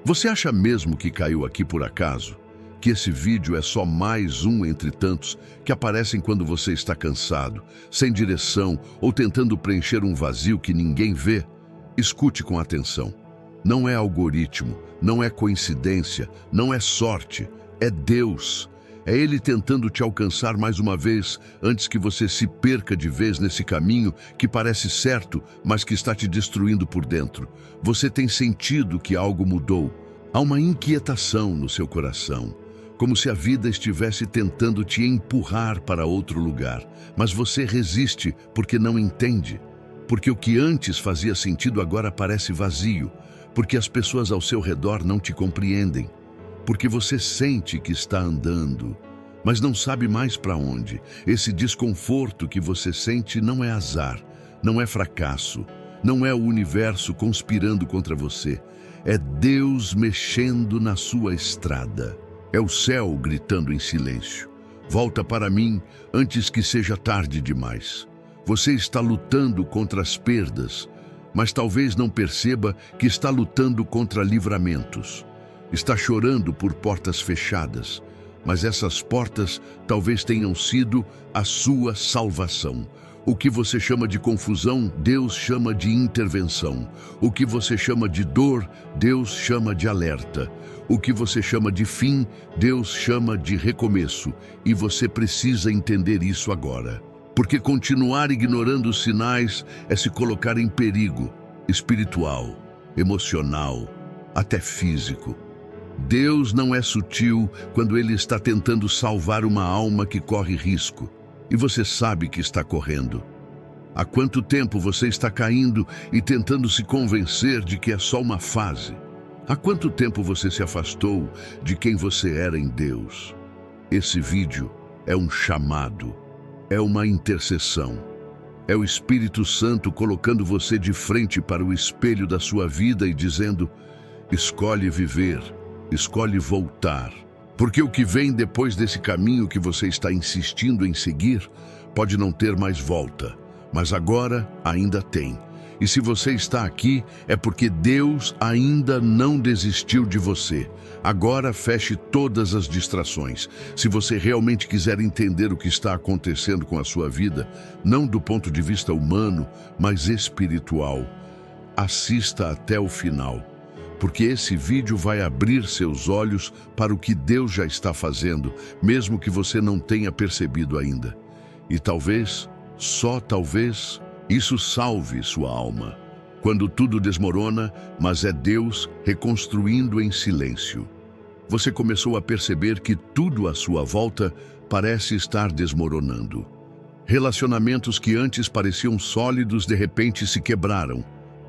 Você acha mesmo que caiu aqui por acaso? Que esse vídeo é só mais um entre tantos que aparecem quando você está cansado, sem direção ou tentando preencher um vazio que ninguém vê? Escute com atenção. Não é algoritmo, não é coincidência, não é sorte, é Deus. É Ele tentando te alcançar mais uma vez antes que você se perca de vez nesse caminho que parece certo, mas que está te destruindo por dentro. Você tem sentido que algo mudou. Há uma inquietação no seu coração, como se a vida estivesse tentando te empurrar para outro lugar, mas você resiste porque não entende, porque o que antes fazia sentido agora parece vazio, porque as pessoas ao seu redor não te compreendem, porque você sente que está andando, mas não sabe mais para onde. Esse desconforto que você sente não é azar, não é fracasso, não é o universo conspirando contra você, é Deus mexendo na sua estrada. É o céu gritando em silêncio. Volta para mim antes que seja tarde demais. Você está lutando contra as perdas, mas talvez não perceba que está lutando contra livramentos. Está chorando por portas fechadas, mas essas portas talvez tenham sido a sua salvação. O que você chama de confusão, Deus chama de intervenção. O que você chama de dor, Deus chama de alerta. O que você chama de fim, Deus chama de recomeço. E você precisa entender isso agora. Porque continuar ignorando os sinais é se colocar em perigo espiritual, emocional, até físico. Deus não é sutil quando Ele está tentando salvar uma alma que corre risco. E você sabe que está correndo. Há quanto tempo você está caindo e tentando se convencer de que é só uma fase? Há quanto tempo você se afastou de quem você era em Deus? Esse vídeo é um chamado, é uma intercessão. É o Espírito Santo colocando você de frente para o espelho da sua vida e dizendo: escolhe viver, escolhe voltar. Porque o que vem depois desse caminho que você está insistindo em seguir pode não ter mais volta, mas agora ainda tem. E se você está aqui, é porque Deus ainda não desistiu de você. Agora feche todas as distrações. Se você realmente quiser entender o que está acontecendo com a sua vida, não do ponto de vista humano, mas espiritual, assista até o final. Porque esse vídeo vai abrir seus olhos para o que Deus já está fazendo, mesmo que você não tenha percebido ainda. E talvez, só talvez, isso salve sua alma. Quando tudo desmorona, mas é Deus reconstruindo em silêncio. Você começou a perceber que tudo à sua volta parece estar desmoronando. Relacionamentos que antes pareciam sólidos de repente se quebraram.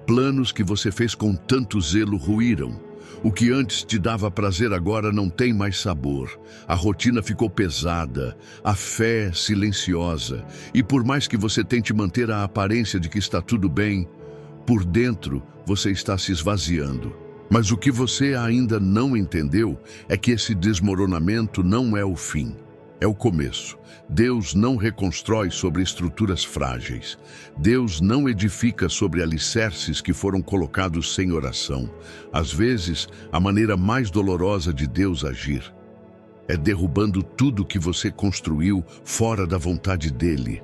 Planos que você fez com tanto zelo ruíram. O que antes te dava prazer agora não tem mais sabor. A rotina ficou pesada, a fé silenciosa. E por mais que você tente manter a aparência de que está tudo bem, por dentro você está se esvaziando. Mas o que você ainda não entendeu é que esse desmoronamento não é o fim. É o começo. Deus não reconstrói sobre estruturas frágeis. Deus não edifica sobre alicerces que foram colocados sem oração. Às vezes, a maneira mais dolorosa de Deus agir é derrubando tudo que você construiu fora da vontade dele.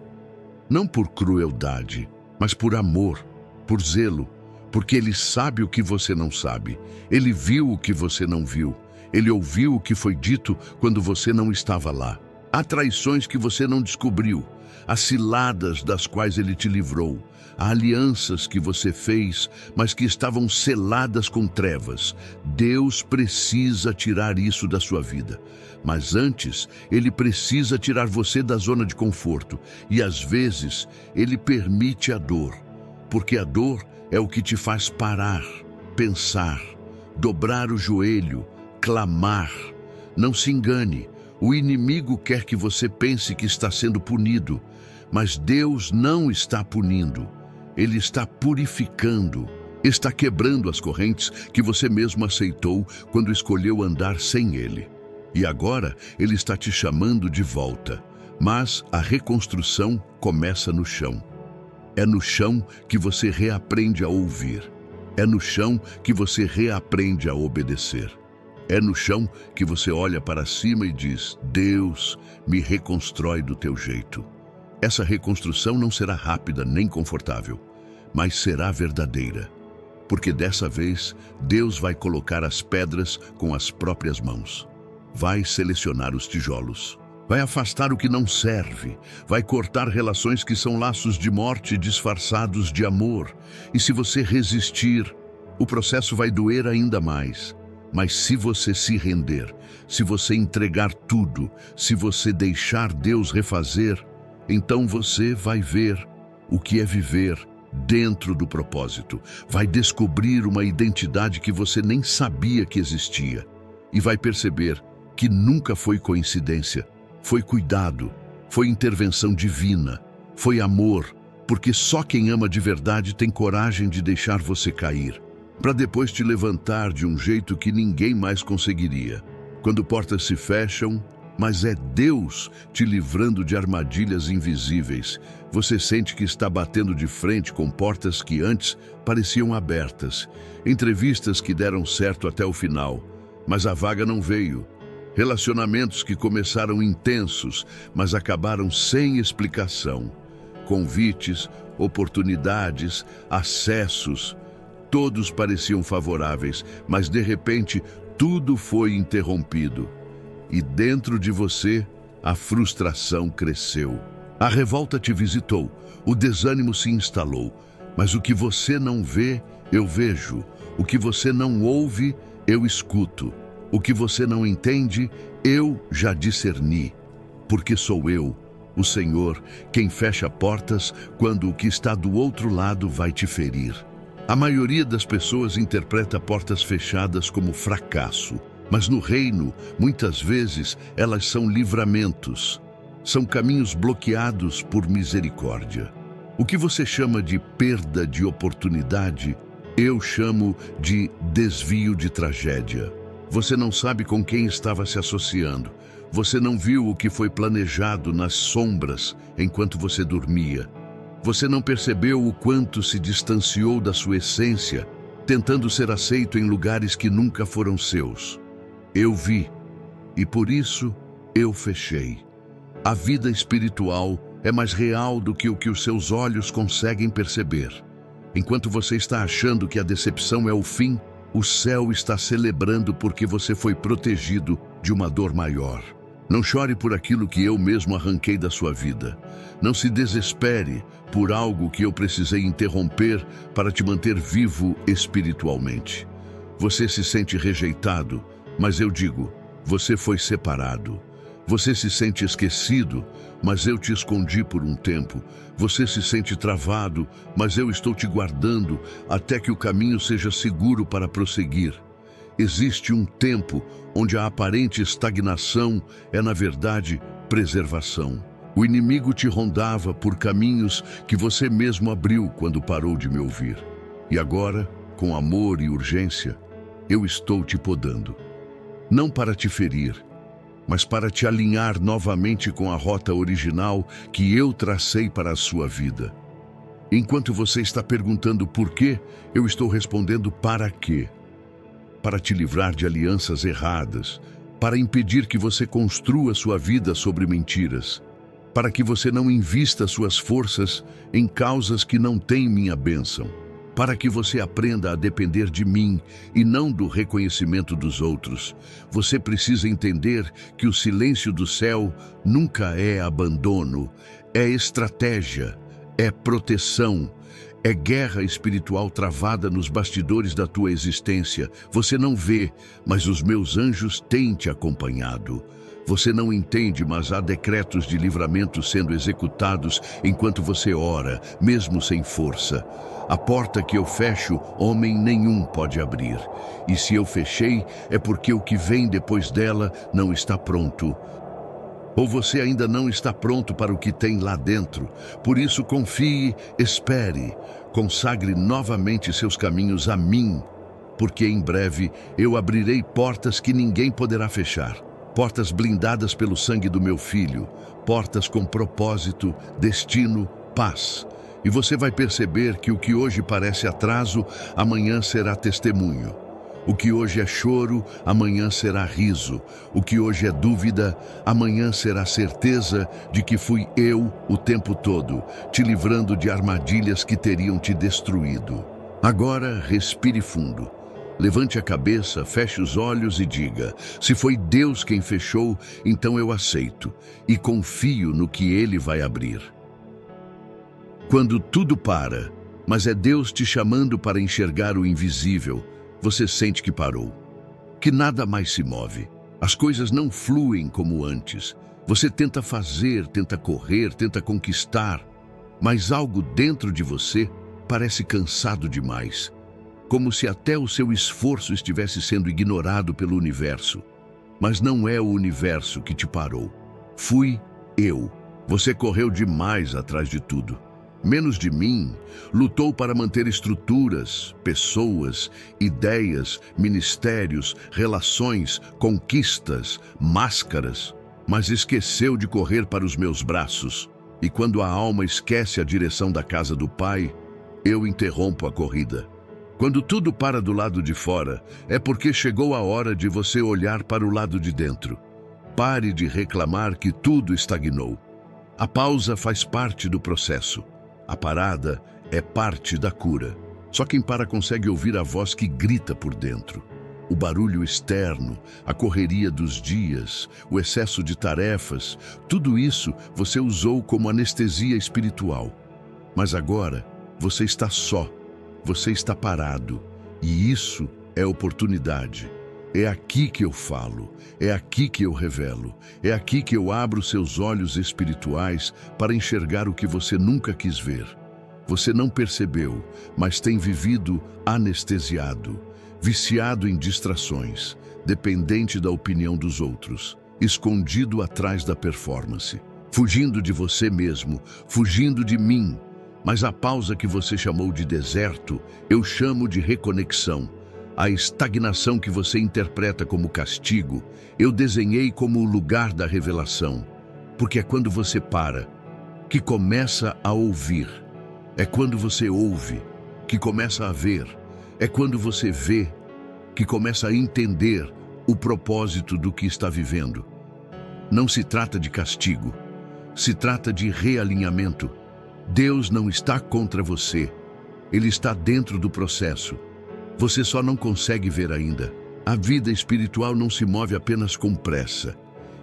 Não por crueldade, mas por amor, por zelo, porque ele sabe o que você não sabe. Ele viu o que você não viu. Ele ouviu o que foi dito quando você não estava lá. Há traições que você não descobriu, há ciladas das quais ele te livrou, há alianças que você fez, mas que estavam seladas com trevas. Deus precisa tirar isso da sua vida. Mas antes, Ele precisa tirar você da zona de conforto. E às vezes, Ele permite a dor, porque a dor é o que te faz parar, pensar, dobrar o joelho, clamar. Não se engane. O inimigo quer que você pense que está sendo punido, mas Deus não está punindo. Ele está purificando, está quebrando as correntes que você mesmo aceitou quando escolheu andar sem Ele. E agora Ele está te chamando de volta, mas a reconstrução começa no chão. É no chão que você reaprende a ouvir. É no chão que você reaprende a obedecer. É no chão que você olha para cima e diz: Deus, me reconstrói do teu jeito. Essa reconstrução não será rápida nem confortável, mas será verdadeira. Porque dessa vez, Deus vai colocar as pedras com as próprias mãos. Vai selecionar os tijolos. Vai afastar o que não serve. Vai cortar relações que são laços de morte disfarçados de amor. E se você resistir, o processo vai doer ainda mais. Mas se você se render, se você entregar tudo, se você deixar Deus refazer, então você vai ver o que é viver dentro do propósito. Vai descobrir uma identidade que você nem sabia que existia. E vai perceber que nunca foi coincidência. Foi cuidado, foi intervenção divina, foi amor, porque só quem ama de verdade tem coragem de deixar você cair, para depois te levantar de um jeito que ninguém mais conseguiria. Quando portas se fecham, mas é Deus te livrando de armadilhas invisíveis. Você sente que está batendo de frente com portas que antes pareciam abertas, entrevistas que deram certo até o final, mas a vaga não veio. Relacionamentos que começaram intensos, mas acabaram sem explicação. Convites, oportunidades, acessos, todos pareciam favoráveis, mas de repente tudo foi interrompido. E dentro de você, a frustração cresceu. A revolta te visitou, o desânimo se instalou. Mas o que você não vê, eu vejo. O que você não ouve, eu escuto. O que você não entende, eu já discerni, porque sou eu, o Senhor, quem fecha portas quando o que está do outro lado vai te ferir. A maioria das pessoas interpreta portas fechadas como fracasso, mas no reino, muitas vezes, elas são livramentos, são caminhos bloqueados por misericórdia. O que você chama de perda de oportunidade, eu chamo de desvio de tragédia. Você não sabe com quem estava se associando. Você não viu o que foi planejado nas sombras enquanto você dormia. Você não percebeu o quanto se distanciou da sua essência, tentando ser aceito em lugares que nunca foram seus. Eu vi, e por isso eu fechei. A vida espiritual é mais real do que o que os seus olhos conseguem perceber. Enquanto você está achando que a decepção é o fim, o céu está celebrando porque você foi protegido de uma dor maior. Não chore por aquilo que eu mesmo arranquei da sua vida. Não se desespere por algo que eu precisei interromper para te manter vivo espiritualmente. Você se sente rejeitado, mas eu digo, você foi separado. Você se sente esquecido, mas eu te escondi por um tempo. Você se sente travado, mas eu estou te guardando até que o caminho seja seguro para prosseguir. Existe um tempo onde a aparente estagnação é, na verdade, preservação. O inimigo te rondava por caminhos que você mesmo abriu quando parou de me ouvir. E agora, com amor e urgência, eu estou te podando. Não para te ferir, mas para te alinhar novamente com a rota original que eu tracei para a sua vida. Enquanto você está perguntando por quê, eu estou respondendo para quê. Para te livrar de alianças erradas, para impedir que você construa sua vida sobre mentiras, para que você não invista suas forças em causas que não têm minha bênção, para que você aprenda a depender de mim e não do reconhecimento dos outros. Você precisa entender que o silêncio do céu nunca é abandono, é estratégia, é proteção, é guerra espiritual travada nos bastidores da tua existência. Você não vê, mas os meus anjos têm te acompanhado. Você não entende, mas há decretos de livramento sendo executados enquanto você ora, mesmo sem força. A porta que eu fecho, homem nenhum pode abrir. E se eu fechei, é porque o que vem depois dela não está pronto. Ou você ainda não está pronto para o que tem lá dentro. Por isso, confie, espere, consagre novamente seus caminhos a mim, porque em breve eu abrirei portas que ninguém poderá fechar. Portas blindadas pelo sangue do meu filho, portas com propósito, destino, paz. E você vai perceber que o que hoje parece atraso, amanhã será testemunho. O que hoje é choro, amanhã será riso. O que hoje é dúvida, amanhã será certeza de que fui eu o tempo todo, te livrando de armadilhas que teriam te destruído. Agora, respire fundo. Levante a cabeça, feche os olhos e diga: se foi Deus quem fechou, então eu aceito e confio no que Ele vai abrir. Quando tudo para, mas é Deus te chamando para enxergar o invisível, você sente que parou, que nada mais se move. As coisas não fluem como antes. Você tenta fazer, tenta correr, tenta conquistar, mas algo dentro de você parece cansado demais, como se até o seu esforço estivesse sendo ignorado pelo universo. Mas não é o universo que te parou. Fui eu. Você correu demais atrás de tudo. Menos de mim, lutou para manter estruturas, pessoas, ideias, ministérios, relações, conquistas, máscaras, mas esqueceu de correr para os meus braços. E quando a alma esquece a direção da casa do Pai, eu interrompo a corrida. Quando tudo para do lado de fora, é porque chegou a hora de você olhar para o lado de dentro. Pare de reclamar que tudo estagnou. A pausa faz parte do processo. A parada é parte da cura. Só quem para consegue ouvir a voz que grita por dentro. O barulho externo, a correria dos dias, o excesso de tarefas, tudo isso você usou como anestesia espiritual. Mas agora você está só, você está parado. E isso é oportunidade. É aqui que eu falo, é aqui que eu revelo, é aqui que eu abro seus olhos espirituais para enxergar o que você nunca quis ver. Você não percebeu, mas tem vivido anestesiado, viciado em distrações, dependente da opinião dos outros, escondido atrás da performance, fugindo de você mesmo, fugindo de mim. Mas a pausa que você chamou de deserto, eu chamo de reconexão. A estagnação que você interpreta como castigo, eu desenhei como o lugar da revelação. Porque é quando você para, que começa a ouvir. É quando você ouve, que começa a ver. É quando você vê, que começa a entender o propósito do que está vivendo. Não se trata de castigo, se trata de realinhamento. Deus não está contra você, Ele está dentro do processo. Você só não consegue ver ainda. A vida espiritual não se move apenas com pressa.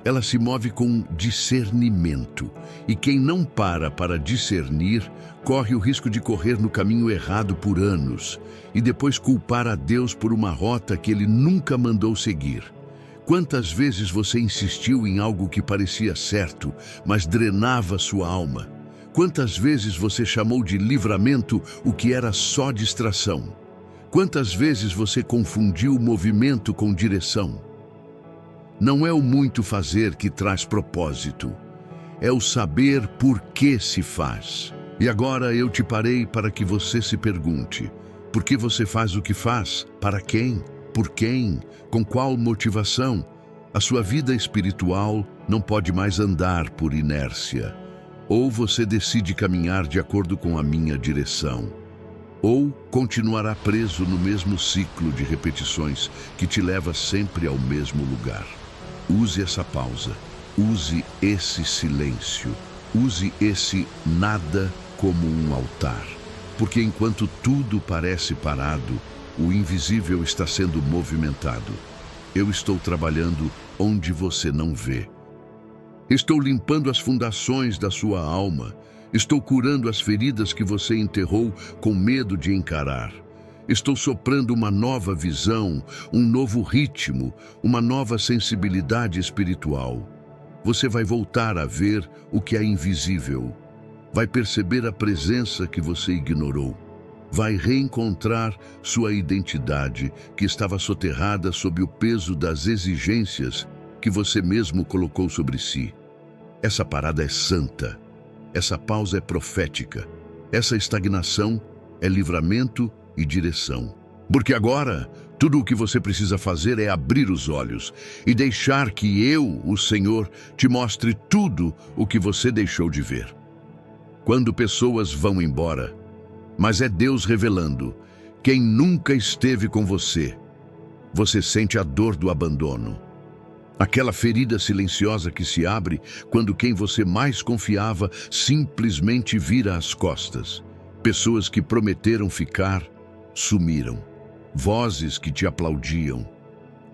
Ela se move com discernimento. E quem não para discernir, corre o risco de correr no caminho errado por anos e depois culpar a Deus por uma rota que Ele nunca mandou seguir. Quantas vezes você insistiu em algo que parecia certo, mas drenava sua alma? Quantas vezes você chamou de livramento o que era só distração? Quantas vezes você confundiu movimento com direção? Não é o muito fazer que traz propósito, é o saber por que se faz. E agora eu te parei para que você se pergunte: por que você faz o que faz? Para quem? Por quem? Com qual motivação? A sua vida espiritual não pode mais andar por inércia. Ou você decide caminhar de acordo com a minha direção, ou continuará preso no mesmo ciclo de repetições que te leva sempre ao mesmo lugar. Use essa pausa, use esse silêncio, use esse nada como um altar. Porque enquanto tudo parece parado, o invisível está sendo movimentado. Eu estou trabalhando onde você não vê. Estou limpando as fundações da sua alma. Estou curando as feridas que você enterrou com medo de encarar. Estou soprando uma nova visão, um novo ritmo, uma nova sensibilidade espiritual. Você vai voltar a ver o que é invisível. Vai perceber a presença que você ignorou. Vai reencontrar sua identidade que estava soterrada sob o peso das exigências que você mesmo colocou sobre si. Essa parada é santa. Essa pausa é profética. Essa estagnação é livramento e direção. Porque agora, tudo o que você precisa fazer é abrir os olhos e deixar que eu, o Senhor, te mostre tudo o que você deixou de ver. quando pessoas vão embora, mas é Deus revelando quem nunca esteve com você. Você sente a dor do abandono. Aquela ferida silenciosa que se abre quando quem você mais confiava simplesmente vira as costas. Pessoas que prometeram ficar, sumiram. Vozes que te aplaudiam,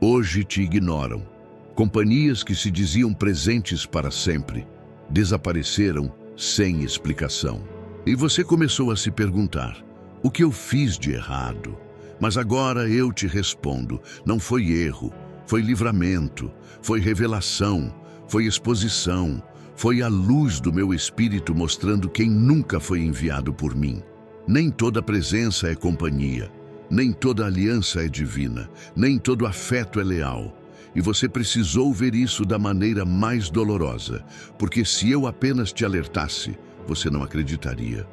hoje te ignoram. Companhias que se diziam presentes para sempre, desapareceram sem explicação. E você começou a se perguntar: o que eu fiz de errado? Mas agora eu te respondo: não foi erro, foi livramento, foi revelação, foi exposição, foi a luz do meu espírito mostrando quem nunca foi enviado por mim. Nem toda presença é companhia, nem toda aliança é divina, nem todo afeto é leal. E você precisou ver isso da maneira mais dolorosa, porque se eu apenas te alertasse, você não acreditaria.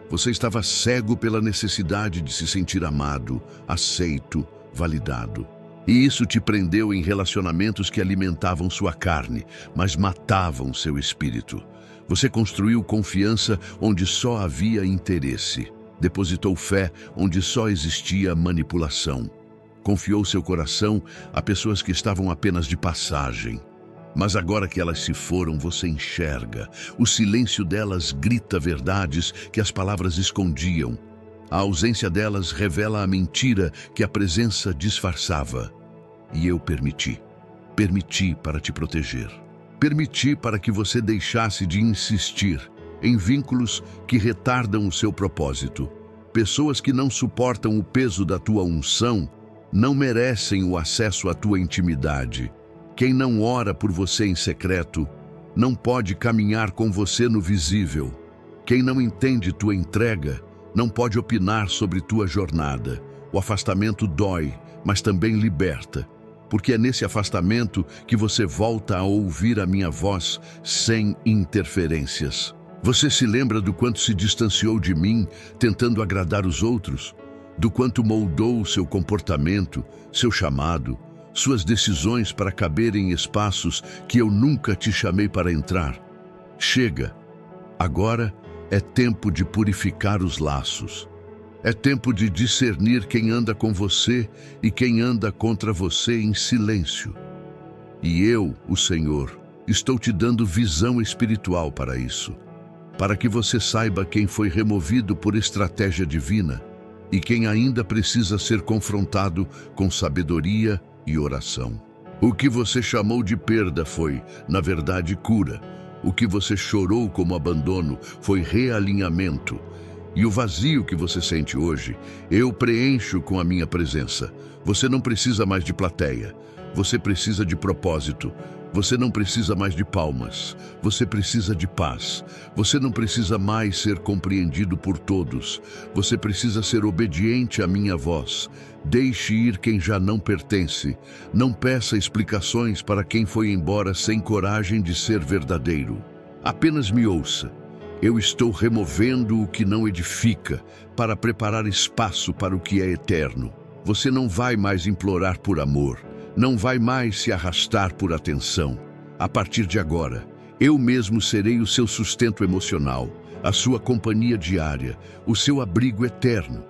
Você estava cego pela necessidade de se sentir amado, aceito, validado. E isso te prendeu em relacionamentos que alimentavam sua carne, mas matavam seu espírito. Você construiu confiança onde só havia interesse. Depositou fé onde só existia manipulação. Confiou seu coração a pessoas que estavam apenas de passagem. Mas agora que elas se foram, você enxerga. O silêncio delas grita verdades que as palavras escondiam. A ausência delas revela a mentira que a presença disfarçava. E eu permiti. Permiti para te proteger. Permiti para que você deixasse de insistir em vínculos que retardam o seu propósito. Pessoas que não suportam o peso da tua unção não merecem o acesso à tua intimidade. Quem não ora por você em secreto não pode caminhar com você no visível. Quem não entende tua entrega não pode opinar sobre tua jornada. O afastamento dói, mas também liberta, porque é nesse afastamento que você volta a ouvir a minha voz sem interferências. Você se lembra do quanto se distanciou de mim, tentando agradar os outros? Do quanto moldou seu comportamento, seu chamado, suas decisões para caber em espaços que eu nunca te chamei para entrar? Chega. Agora é tempo de purificar os laços. É tempo de discernir quem anda com você e quem anda contra você em silêncio. E eu, o Senhor, estou te dando visão espiritual para isso, para que você saiba quem foi removido por estratégia divina e quem ainda precisa ser confrontado com sabedoria e oração. O que você chamou de perda foi, na verdade, cura. O que você chorou como abandono foi realinhamento. E o vazio que você sente hoje, eu preencho com a minha presença. Você não precisa mais de plateia. Você precisa de propósito. Você não precisa mais de palmas. Você precisa de paz. Você não precisa mais ser compreendido por todos. Você precisa ser obediente à minha voz. Deixe ir quem já não pertence. Não peça explicações para quem foi embora sem coragem de ser verdadeiro. Apenas me ouça. Eu estou removendo o que não edifica para preparar espaço para o que é eterno. Você não vai mais implorar por amor. Não vai mais se arrastar por atenção. A partir de agora, eu mesmo serei o seu sustento emocional, a sua companhia diária, o seu abrigo eterno.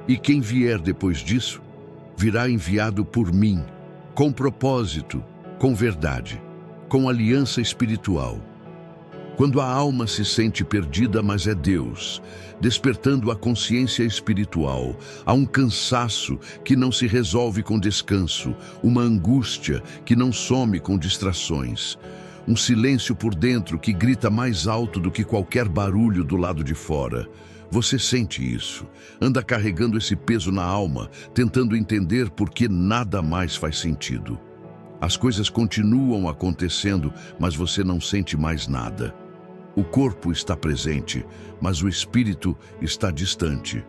E quem vier depois disso, virá enviado por mim, com propósito, com verdade, com aliança espiritual. Quando a alma se sente perdida, mas é Deus, despertando a consciência espiritual, há um cansaço que não se resolve com descanso, uma angústia que não some com distrações, um silêncio por dentro que grita mais alto do que qualquer barulho do lado de fora. Você sente isso, anda carregando esse peso na alma, tentando entender por que nada mais faz sentido. As coisas continuam acontecendo, mas você não sente mais nada. O corpo está presente, mas o espírito está distante.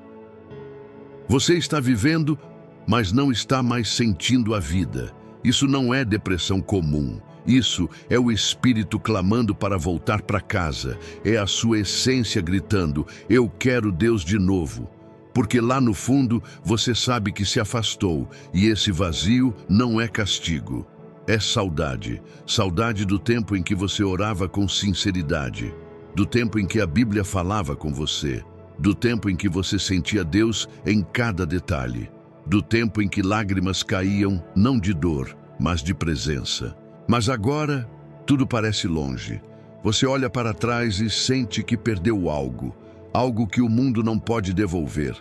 Você está vivendo, mas não está mais sentindo a vida. Isso não é depressão comum. Isso é o espírito clamando para voltar para casa. É a sua essência gritando: eu quero Deus de novo. Porque lá no fundo você sabe que se afastou, e esse vazio não é castigo. É saudade. Saudade do tempo em que você orava com sinceridade. do tempo em que a Bíblia falava com você, do tempo em que você sentia Deus em cada detalhe, do tempo em que lágrimas caíam não de dor, mas de presença. Mas agora, tudo parece longe. Você olha para trás e sente que perdeu algo, algo que o mundo não pode devolver.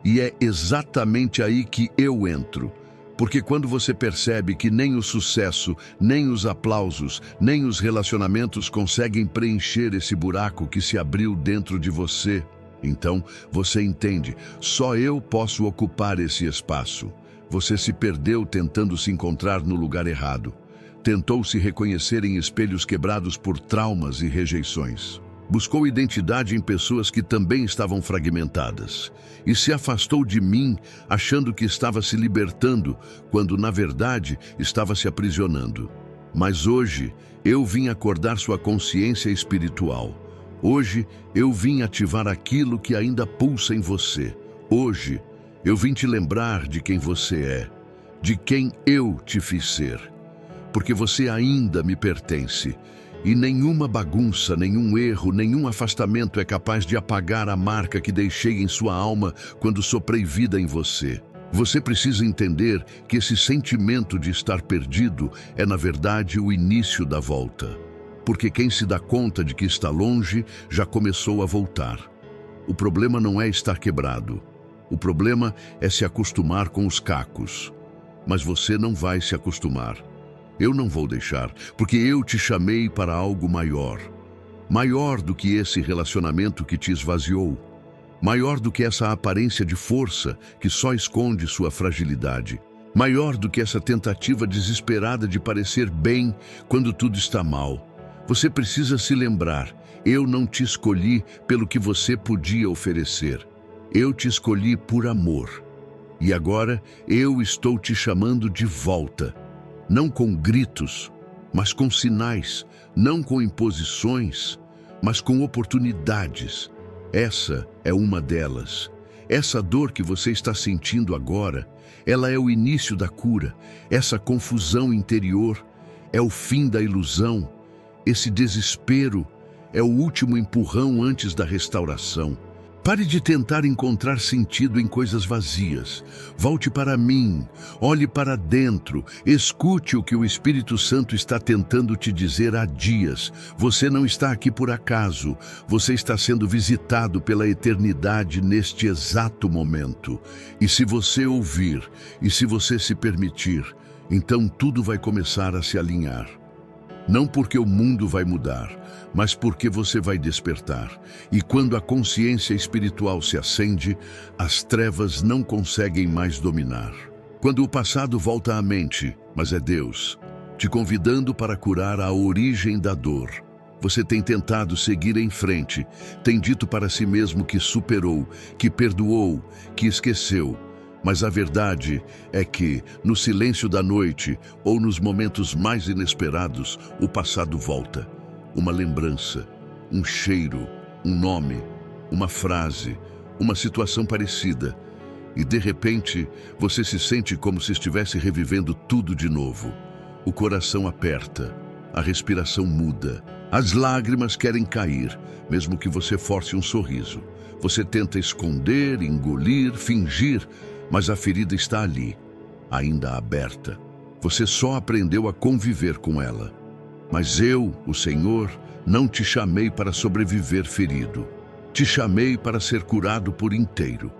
E é exatamente aí que eu entro. Porque quando você percebe que nem o sucesso, nem os aplausos, nem os relacionamentos conseguem preencher esse buraco que se abriu dentro de você, então você entende, só eu posso ocupar esse espaço. Você se perdeu tentando se encontrar no lugar errado. Tentou se reconhecer em espelhos quebrados por traumas e rejeições. Buscou identidade em pessoas que também estavam fragmentadas. E se afastou de mim, achando que estava se libertando, quando na verdade estava se aprisionando. Mas hoje eu vim acordar sua consciência espiritual. Hoje eu vim ativar aquilo que ainda pulsa em você. Hoje eu vim te lembrar de quem você é, de quem eu te fiz ser. Porque você ainda me pertence. E nenhuma bagunça, nenhum erro, nenhum afastamento é capaz de apagar a marca que deixei em sua alma quando soprei vida em você. Você precisa entender que esse sentimento de estar perdido é, na verdade, o início da volta. Porque quem se dá conta de que está longe já começou a voltar. O problema não é estar quebrado. O problema é se acostumar com os cacos. Mas você não vai se acostumar. Eu não vou deixar, porque eu te chamei para algo maior. Maior do que esse relacionamento que te esvaziou. Maior do que essa aparência de força que só esconde sua fragilidade. Maior do que essa tentativa desesperada de parecer bem quando tudo está mal. Você precisa se lembrar, eu não te escolhi pelo que você podia oferecer. Eu te escolhi por amor. E agora eu estou te chamando de volta. Não com gritos, mas com sinais, não com imposições, mas com oportunidades. Essa é uma delas. Essa dor que você está sentindo agora, ela é o início da cura. Essa confusão interior é o fim da ilusão. Esse desespero é o último empurrão antes da restauração. Pare de tentar encontrar sentido em coisas vazias. Volte para mim, olhe para dentro, escute o que o Espírito Santo está tentando te dizer há dias. Você não está aqui por acaso, você está sendo visitado pela eternidade neste exato momento. E se você ouvir, e se você se permitir, então tudo vai começar a se alinhar. Não porque o mundo vai mudar, mas porque você vai despertar. E quando a consciência espiritual se acende, as trevas não conseguem mais dominar. Quando o passado volta à mente, mas é Deus, te convidando para curar a origem da dor. Você tem tentado seguir em frente, tem dito para si mesmo que superou, que perdoou, que esqueceu. Mas a verdade é que, no silêncio da noite ou nos momentos mais inesperados, o passado volta. Uma lembrança, um cheiro, um nome, uma frase, uma situação parecida. E de repente, você se sente como se estivesse revivendo tudo de novo. O coração aperta, a respiração muda, as lágrimas querem cair, mesmo que você force um sorriso. Você tenta esconder, engolir, fingir, mas a ferida está ali, ainda aberta. Você só aprendeu a conviver com ela. Mas eu, o Senhor, não te chamei para sobreviver ferido. Te chamei para ser curado por inteiro.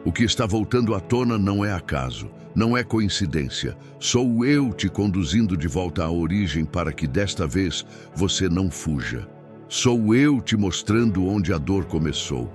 O que está voltando à tona não é acaso, não é coincidência. Sou eu te conduzindo de volta à origem para que desta vez você não fuja. Sou eu te mostrando onde a dor começou,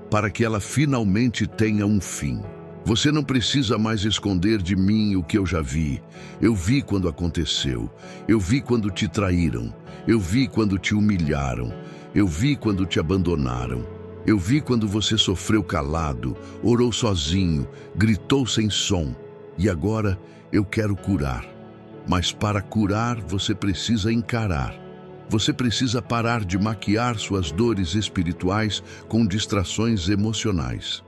para que ela finalmente tenha um fim. Você não precisa mais esconder de mim o que eu já vi. Eu vi quando aconteceu. Eu vi quando te traíram. Eu vi quando te humilharam. Eu vi quando te abandonaram. Eu vi quando você sofreu calado, orou sozinho, gritou sem som. E agora eu quero curar. Mas para curar você precisa encarar. Você precisa parar de maquiar suas dores espirituais com distrações emocionais.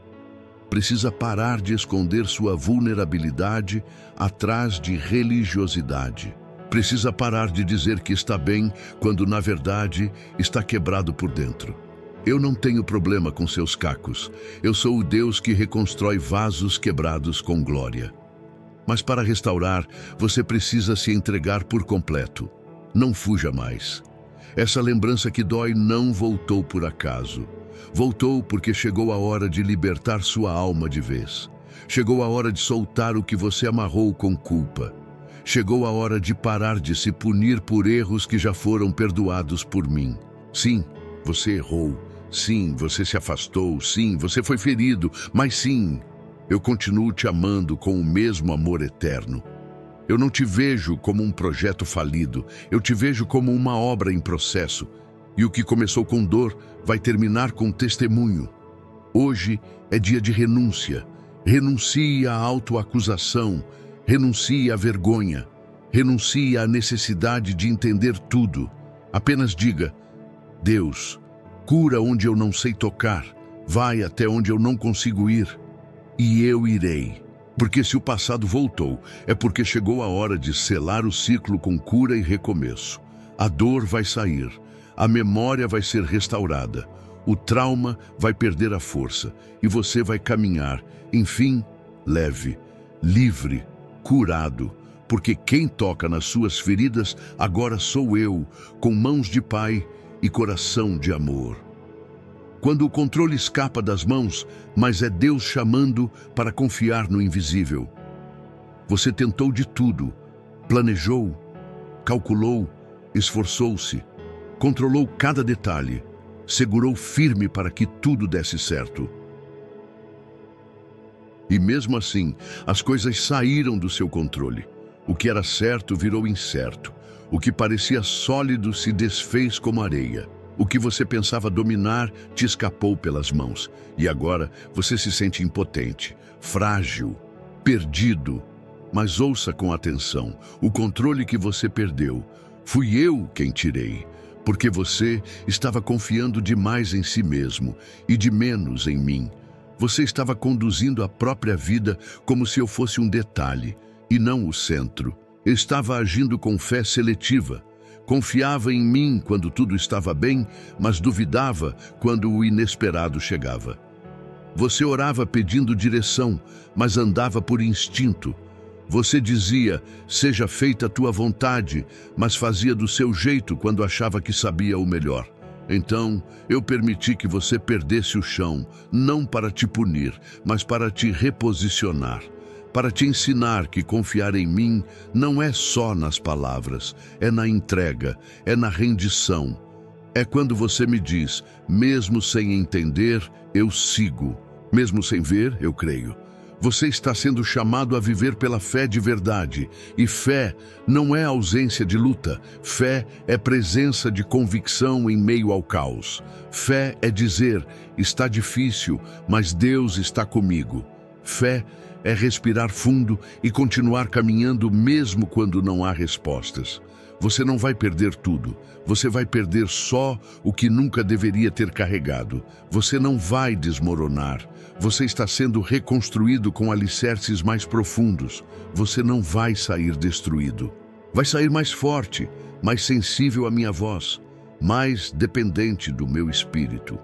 Precisa parar de esconder sua vulnerabilidade atrás de religiosidade. Precisa parar de dizer que está bem quando, na verdade, está quebrado por dentro. Eu não tenho problema com seus cacos. Eu sou o Deus que reconstrói vasos quebrados com glória. Mas para restaurar, você precisa se entregar por completo. Não fuja mais. Essa lembrança que dói não voltou por acaso. Voltou porque chegou a hora de libertar sua alma de vez. Chegou a hora de soltar o que você amarrou com culpa. Chegou a hora de parar de se punir por erros que já foram perdoados por mim. Sim, você errou. Sim, você se afastou. Sim, você foi ferido. Mas sim, eu continuo te amando com o mesmo amor eterno. Eu não te vejo como um projeto falido. Eu te vejo como uma obra em processo. E o que começou com dor vai terminar com testemunho. Hoje é dia de renúncia. Renuncie à autoacusação. Renuncie à vergonha. Renuncie à necessidade de entender tudo. Apenas diga: Deus, cura onde eu não sei tocar. Vai até onde eu não consigo ir. E eu irei. Porque se o passado voltou, é porque chegou a hora de selar o ciclo com cura e recomeço. A dor vai sair. A memória vai ser restaurada. O trauma vai perder a força. E você vai caminhar, enfim, leve, livre, curado, porque quem toca nas suas feridas agora sou eu, com mãos de pai e coração de amor. Quando o controle escapa das mãos, mas é Deus chamando para confiar no invisível. Você tentou de tudo, planejou, calculou, esforçou-se, controlou cada detalhe, segurou firme para que tudo desse certo. E mesmo assim, as coisas saíram do seu controle. O que era certo virou incerto. O que parecia sólido se desfez como areia. O que você pensava dominar te escapou pelas mãos. E agora você se sente impotente, frágil, perdido. Mas ouça com atenção: o controle que você perdeu, fui eu quem tirei. Porque você estava confiando demais em si mesmo e de menos em mim. Você estava conduzindo a própria vida como se eu fosse um detalhe e não o centro. Estava agindo com fé seletiva. Confiava em mim quando tudo estava bem, mas duvidava quando o inesperado chegava. Você orava pedindo direção, mas andava por instinto. Você dizia: seja feita a tua vontade, mas fazia do seu jeito quando achava que sabia o melhor. Então, eu permiti que você perdesse o chão, não para te punir, mas para te reposicionar, para te ensinar que confiar em mim não é só nas palavras, é na entrega, é na rendição. É quando você me diz: mesmo sem entender, eu sigo, mesmo sem ver, eu creio. Você está sendo chamado a viver pela fé de verdade. E fé não é ausência de luta. Fé é presença de convicção em meio ao caos. Fé é dizer: está difícil, mas Deus está comigo. Fé é respirar fundo e continuar caminhando mesmo quando não há respostas. Você não vai perder tudo. Você vai perder só o que nunca deveria ter carregado. Você não vai desmoronar. Você está sendo reconstruído com alicerces mais profundos. Você não vai sair destruído. Vai sair mais forte, mais sensível à minha voz, mais dependente do meu espírito.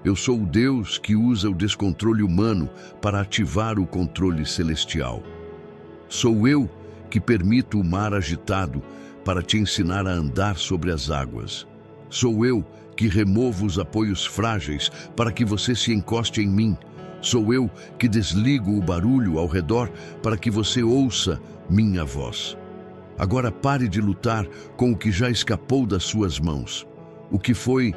Eu sou o Deus que usa o descontrole humano para ativar o controle celestial. Sou eu que permito o mar agitado para te ensinar a andar sobre as águas. Sou eu que removo os apoios frágeis para que você se encoste em mim. Sou eu que desligo o barulho ao redor para que você ouça minha voz. Agora pare de lutar com o que já escapou das suas mãos. O que foi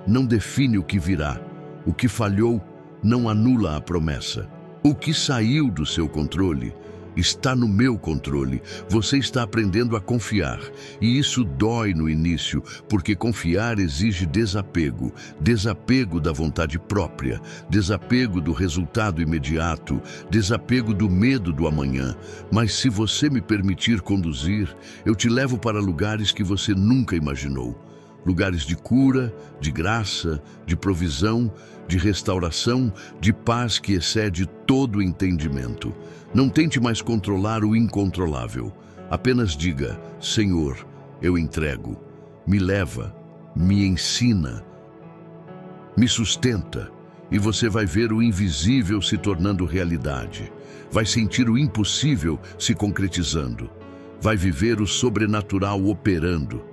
não define o que virá. O que falhou não anula a promessa. O que saiu do seu controle está no meu controle. Você está aprendendo a confiar. E isso dói no início, porque confiar exige desapego. Desapego da vontade própria, desapego do resultado imediato, desapego do medo do amanhã. Mas se você me permitir conduzir, eu te levo para lugares que você nunca imaginou. Lugares de cura, de graça, de provisão, de restauração, de paz que excede todo entendimento. Não tente mais controlar o incontrolável. Apenas diga: Senhor, eu entrego. Me leva, me ensina, me sustenta, e você vai ver o invisível se tornando realidade. Vai sentir o impossível se concretizando. Vai viver o sobrenatural operando.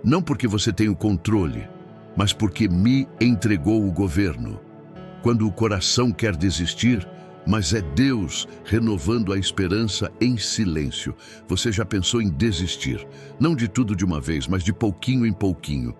Não porque você tem o controle, mas porque me entregou o governo. Quando o coração quer desistir, mas é Deus renovando a esperança em silêncio. Você já pensou em desistir? Não de tudo de uma vez, mas de pouquinho em pouquinho.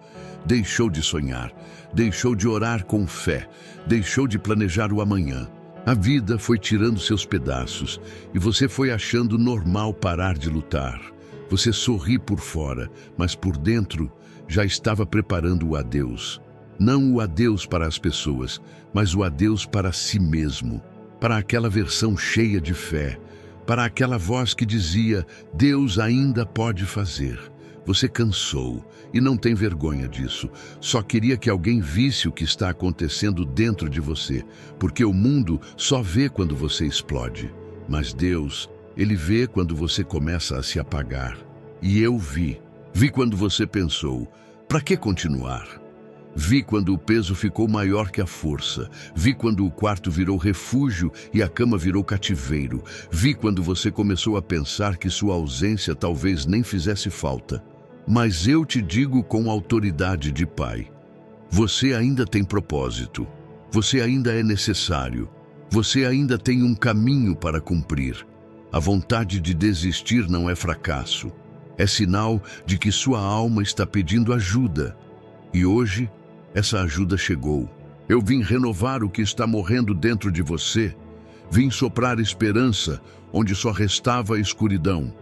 Deixou de sonhar, deixou de orar com fé, deixou de planejar o amanhã. A vida foi tirando seus pedaços e você foi achando normal parar de lutar. Você sorri por fora, mas por dentro já estava preparando o adeus. Não o adeus para as pessoas, mas o adeus para si mesmo. Para aquela versão cheia de fé, para aquela voz que dizia: Deus ainda pode fazer. Você cansou e não tem vergonha disso. Só queria que alguém visse o que está acontecendo dentro de você, porque o mundo só vê quando você explode. Mas Deus, Ele vê quando você começa a se apagar. E eu vi quando você pensou: para que continuar? Vi quando o peso ficou maior que a força. Vi quando o quarto virou refúgio e a cama virou cativeiro. Vi quando você começou a pensar que sua ausência talvez nem fizesse falta. Mas eu te digo com autoridade de pai: você ainda tem propósito. Você ainda é necessário. Você ainda tem um caminho para cumprir. A vontade de desistir não é fracasso. É sinal de que sua alma está pedindo ajuda. E hoje, essa ajuda chegou. Eu vim renovar o que está morrendo dentro de você. Vim soprar esperança onde só restava a escuridão.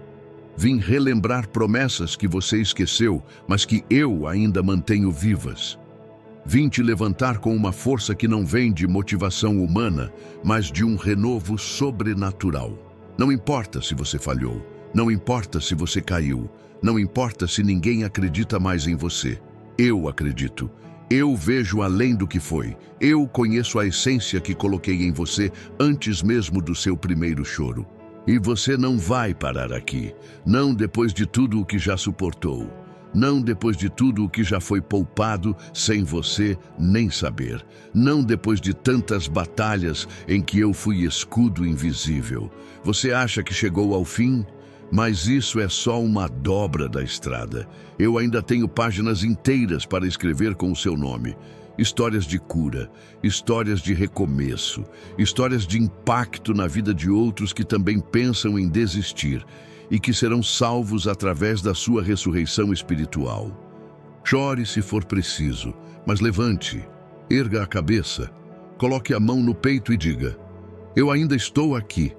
Vim relembrar promessas que você esqueceu, mas que eu ainda mantenho vivas. Vim te levantar com uma força que não vem de motivação humana, mas de um renovo sobrenatural. Não importa se você falhou, não importa se você caiu, não importa se ninguém acredita mais em você. Eu acredito. Eu vejo além do que foi. Eu conheço a essência que coloquei em você antes mesmo do seu primeiro choro. E você não vai parar aqui. Não depois de tudo o que já suportou. Não depois de tudo o que já foi poupado sem você nem saber. Não depois de tantas batalhas em que eu fui escudo invisível. Você acha que chegou ao fim? Mas isso é só uma dobra da estrada. Eu ainda tenho páginas inteiras para escrever com o seu nome. Histórias de cura, histórias de recomeço, histórias de impacto na vida de outros que também pensam em desistir e que serão salvos através da sua ressurreição espiritual. Chore se for preciso, mas levante, erga a cabeça, coloque a mão no peito e diga: eu ainda estou aqui.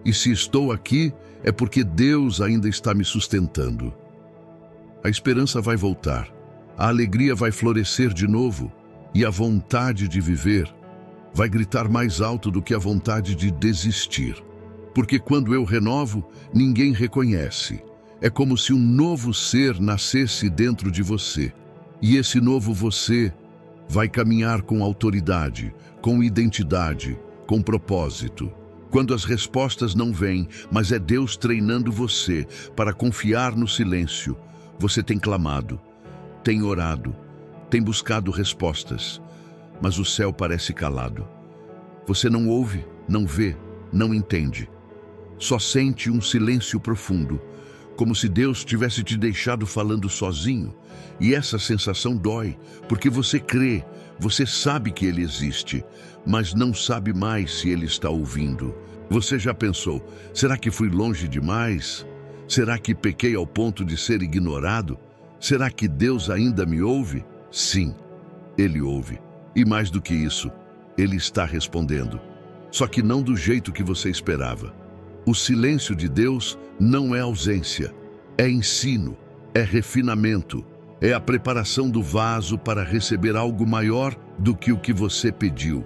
E se estou aqui, é porque Deus ainda está me sustentando. A esperança vai voltar, a alegria vai florescer de novo e a vontade de viver vai gritar mais alto do que a vontade de desistir. Porque quando eu renovo, ninguém reconhece. É como se um novo ser nascesse dentro de você. E esse novo você vai caminhar com autoridade, com identidade, com propósito. Quando as respostas não vêm, mas é Deus treinando você para confiar no silêncio, você tem clamado, tem orado, tem buscado respostas, mas o céu parece calado. Você não ouve, não vê, não entende. Só sente um silêncio profundo, como se Deus tivesse te deixado falando sozinho. E essa sensação dói, porque você crê, você sabe que Ele existe, mas não sabe mais se Ele está ouvindo. Você já pensou: será que fui longe demais? Será que pequei ao ponto de ser ignorado? Será que Deus ainda me ouve? Sim, Ele ouve. E mais do que isso, Ele está respondendo. Só que não do jeito que você esperava. O silêncio de Deus não é ausência, é ensino, é refinamento, é a preparação do vaso para receber algo maior do que o que você pediu.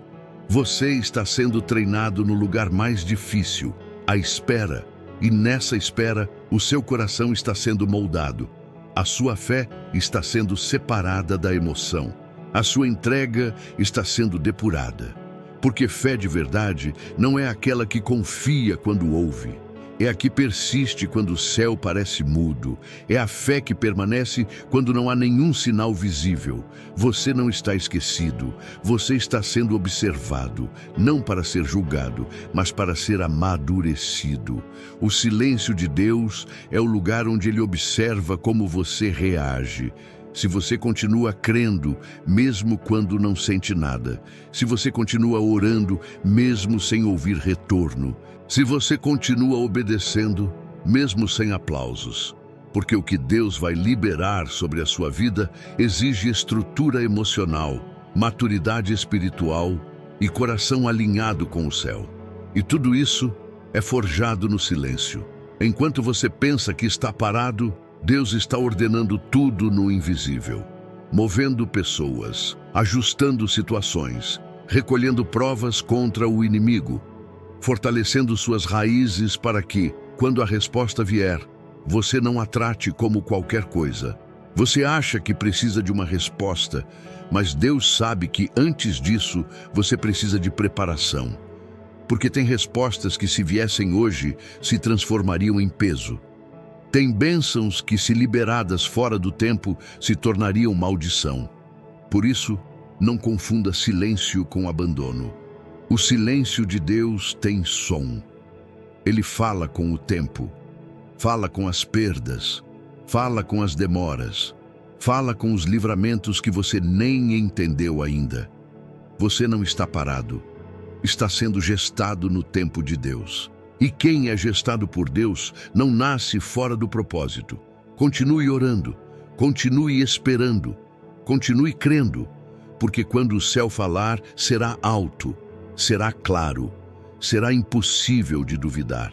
Você está sendo treinado no lugar mais difícil, a espera, e nessa espera o seu coração está sendo moldado. A sua fé está sendo separada da emoção. A sua entrega está sendo depurada. Porque fé de verdade não é aquela que confia quando ouve. É a que persiste quando o céu parece mudo. É a fé que permanece quando não há nenhum sinal visível. Você não está esquecido. Você está sendo observado, não para ser julgado, mas para ser amadurecido. O silêncio de Deus é o lugar onde Ele observa como você reage. Se você continua crendo, mesmo quando não sente nada. Se você continua orando, mesmo sem ouvir retorno. Se você continua obedecendo, mesmo sem aplausos. Porque o que Deus vai liberar sobre a sua vida exige estrutura emocional, maturidade espiritual e coração alinhado com o céu. E tudo isso é forjado no silêncio. Enquanto você pensa que está parado, Deus está ordenando tudo no invisível, movendo pessoas, ajustando situações, recolhendo provas contra o inimigo, fortalecendo suas raízes para que, quando a resposta vier, você não a trate como qualquer coisa. Você acha que precisa de uma resposta, mas Deus sabe que antes disso você precisa de preparação. Porque tem respostas que, se viessem hoje, se transformariam em peso. Tem bênçãos que, se liberadas fora do tempo, se tornariam maldição. Por isso, não confunda silêncio com abandono. O silêncio de Deus tem som. Ele fala com o tempo, fala com as perdas, fala com as demoras, fala com os livramentos que você nem entendeu ainda. Você não está parado, está sendo gestado no tempo de Deus. E quem é gestado por Deus não nasce fora do propósito. Continue orando, continue esperando, continue crendo, porque quando o céu falar, será alto, será claro, será impossível de duvidar.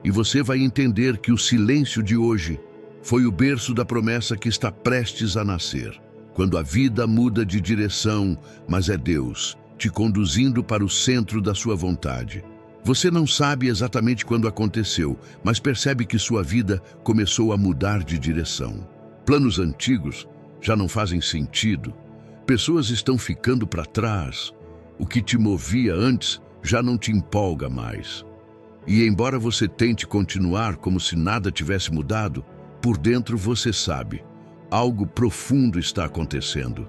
E você vai entender que o silêncio de hoje foi o berço da promessa que está prestes a nascer. Quando a vida muda de direção, mas é Deus te conduzindo para o centro da sua vontade. Você não sabe exatamente quando aconteceu, mas percebe que sua vida começou a mudar de direção. Planos antigos já não fazem sentido. Pessoas estão ficando para trás. O que te movia antes já não te empolga mais. E embora você tente continuar como se nada tivesse mudado, por dentro você sabe, algo profundo está acontecendo.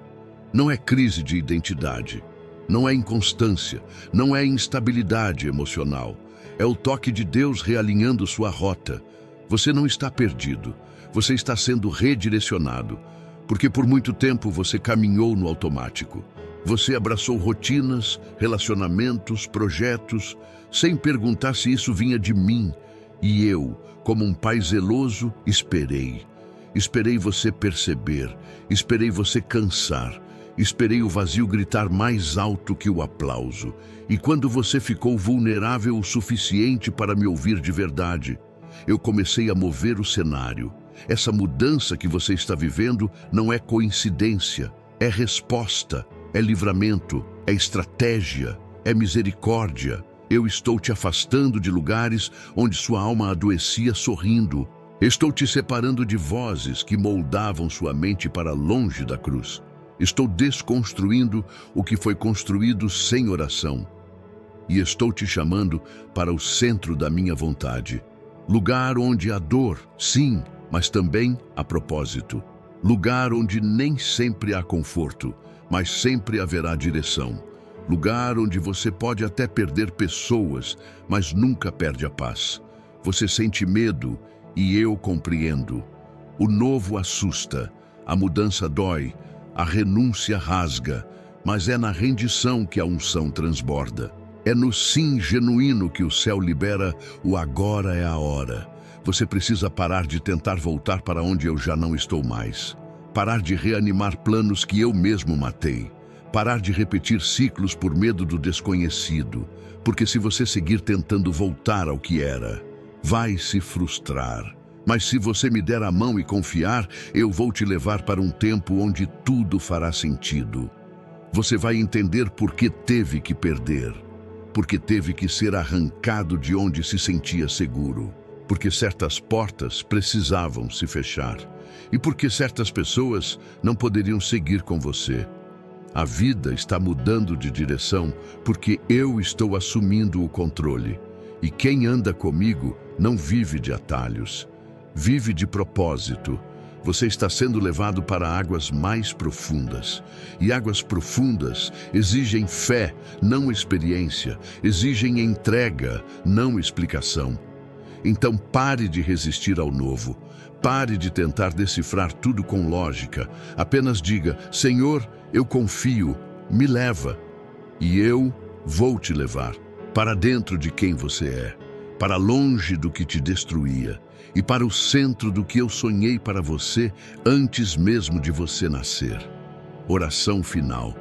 Não é crise de identidade. Não é inconstância, não é instabilidade emocional. É o toque de Deus realinhando sua rota. Você não está perdido, você está sendo redirecionado, porque por muito tempo você caminhou no automático. Você abraçou rotinas, relacionamentos, projetos, sem perguntar se isso vinha de mim. E eu, como um pai zeloso, esperei. Esperei você perceber, esperei você cansar. Esperei o vazio gritar mais alto que o aplauso. E quando você ficou vulnerável o suficiente para me ouvir de verdade, eu comecei a mover o cenário. Essa mudança que você está vivendo não é coincidência, é resposta, é livramento, é estratégia, é misericórdia. Eu estou te afastando de lugares onde sua alma adoecia sorrindo. Estou te separando de vozes que moldavam sua mente para longe da cruz. Estou desconstruindo o que foi construído sem oração. E estou te chamando para o centro da minha vontade. Lugar onde há dor, sim, mas também há propósito. Lugar onde nem sempre há conforto, mas sempre haverá direção. Lugar onde você pode até perder pessoas, mas nunca perde a paz. Você sente medo e eu compreendo. O novo assusta, a mudança dói, a renúncia rasga, mas é na rendição que a unção transborda. É no sim genuíno que o céu libera o agora é a hora. Você precisa parar de tentar voltar para onde eu já não estou mais. Parar de reanimar planos que eu mesmo matei. Parar de repetir ciclos por medo do desconhecido. Porque se você seguir tentando voltar ao que era, vai se frustrar. Mas se você me der a mão e confiar, eu vou te levar para um tempo onde tudo fará sentido. Você vai entender por que teve que perder, porque teve que ser arrancado de onde se sentia seguro, porque certas portas precisavam se fechar e porque certas pessoas não poderiam seguir com você. A vida está mudando de direção porque eu estou assumindo o controle. E quem anda comigo não vive de atalhos, vive de propósito. Você está sendo levado para águas mais profundas. E águas profundas exigem fé, não experiência, exigem entrega, não explicação. Então pare de resistir ao novo. Pare de tentar decifrar tudo com lógica. Apenas diga: Senhor, eu confio, me leva. E eu vou te levar para dentro de quem você é, para longe do que te destruía e para o centro do que eu sonhei para você antes mesmo de você nascer. Oração final.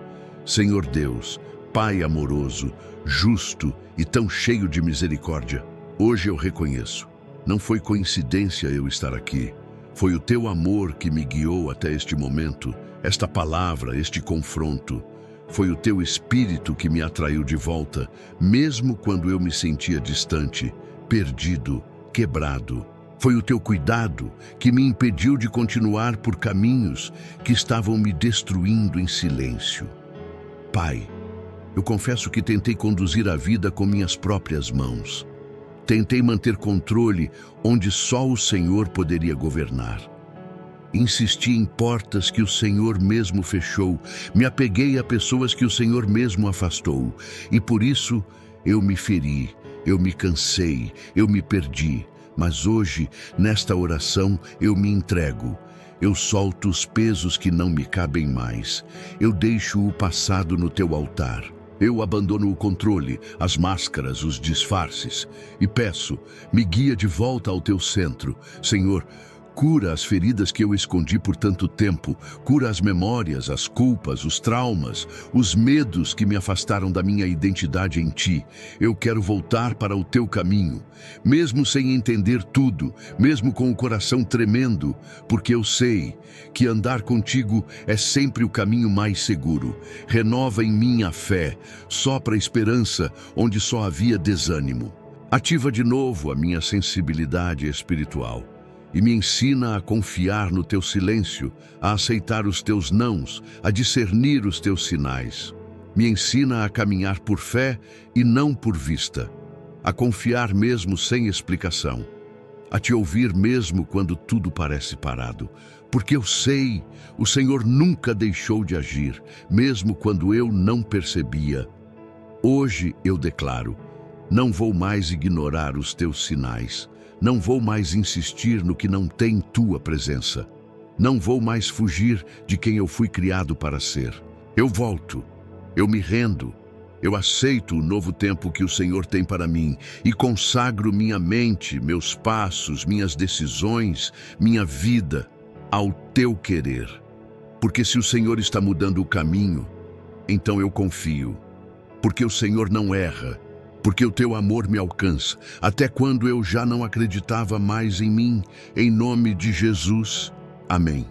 Senhor Deus, Pai amoroso, justo e tão cheio de misericórdia, hoje eu reconheço, não foi coincidência eu estar aqui. Foi o teu amor que me guiou até este momento, esta palavra, este confronto. Foi o teu espírito que me atraiu de volta, mesmo quando eu me sentia distante, perdido, quebrado. Foi o teu cuidado que me impediu de continuar por caminhos que estavam me destruindo em silêncio. Pai, eu confesso que tentei conduzir a vida com minhas próprias mãos. Tentei manter controle onde só o Senhor poderia governar. Insisti em portas que o Senhor mesmo fechou, me apeguei a pessoas que o Senhor mesmo afastou, e por isso eu me feri, eu me cansei, eu me perdi. Mas hoje, nesta oração, eu me entrego. Eu solto os pesos que não me cabem mais. Eu deixo o passado no teu altar. Eu abandono o controle, as máscaras, os disfarces. E peço, me guia de volta ao teu centro. Senhor, cura as feridas que eu escondi por tanto tempo. Cura as memórias, as culpas, os traumas, os medos que me afastaram da minha identidade em ti. Eu quero voltar para o teu caminho, mesmo sem entender tudo, mesmo com o coração tremendo, porque eu sei que andar contigo é sempre o caminho mais seguro. Renova em mim a fé, sopra esperança onde só havia desânimo. Ativa de novo a minha sensibilidade espiritual. E me ensina a confiar no teu silêncio, a aceitar os teus nãos, a discernir os teus sinais. Me ensina a caminhar por fé e não por vista, a confiar mesmo sem explicação, a te ouvir mesmo quando tudo parece parado. Porque eu sei, o Senhor nunca deixou de agir, mesmo quando eu não percebia. Hoje eu declaro, não vou mais ignorar os teus sinais. Não vou mais insistir no que não tem tua presença. Não vou mais fugir de quem eu fui criado para ser. Eu volto, eu me rendo, eu aceito o novo tempo que o Senhor tem para mim e consagro minha mente, meus passos, minhas decisões, minha vida ao teu querer. Porque se o Senhor está mudando o caminho, então eu confio. Porque o Senhor não erra. Porque o teu amor me alcança, até quando eu já não acreditava mais em mim, em nome de Jesus. Amém.